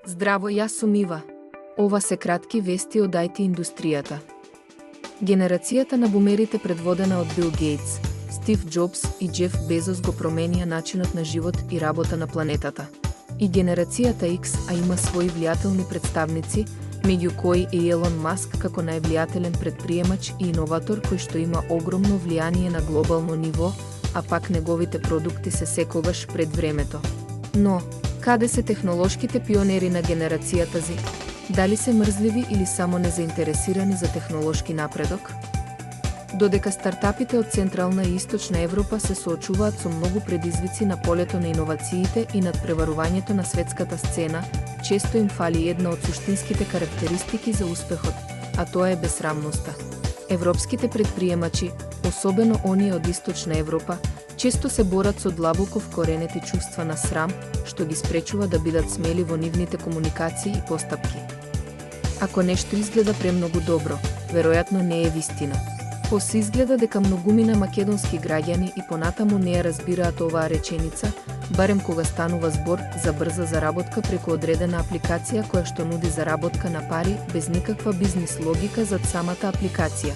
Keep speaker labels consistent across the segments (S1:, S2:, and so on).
S1: Здраво, јас сум Ива. Ова се кратки вести од IT индустријата. Генерацијата на бумерите предводена од Бил Гейтс, Стив Џобс и Џеф Безос го променија начинот на живот и работа на планетата. И генерацијата X, а има своји влијателни представници, меѓу кои е Елон Маск како највлијателен предприемач и иноватор кој што има огромно влијание на глобално ниво, а пак неговите продукти се секогаш пред времето. Но, каде се технолошките пионери на генерацијата Z? Дали се мрзливи или само незаинтересирани за технолошки напредок? Додека стартапите од Централна и Источна Европа се соочуваат со многу предизвици на полето на иновациите и надпреварувањето на светската сцена, често им фали една од суштинските карактеристики за успехот, а тоа е бесрамноста. Европските предприемачи, особено оние од Источна Европа, често се борат со длабоко вкоренети чувства на срам, што ги спречува да бидат смели во нивните комуникации и постапки. Ако нешто изгледа премногу добро, веројатно не е вистина. Се изгледа дека многумина македонски граѓани и понатаму не ја разбираат оваа реченица, барем кога станува збор за брза заработка преку одредена апликација која што нуди заработка на пари без никаква бизнис логика зад самата апликација.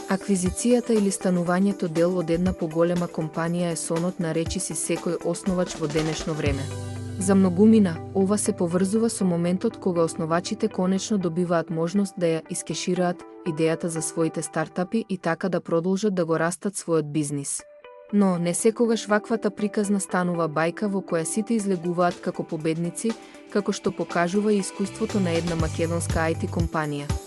S1: Аквизицијата или станувањето дел од една поголема компанија е сонот на речиси секој основач во денешно време. За многумина, ова се поврзува со моментот кога основачите конечно добиваат можност да ја искешираат идејата за своите стартапи и така да продолжат да го растат својот бизнис. Но не секогаш ваквата приказна станува бајка во која сите излегуваат како победници, како што покажува и искуството на една македонска IT компанија.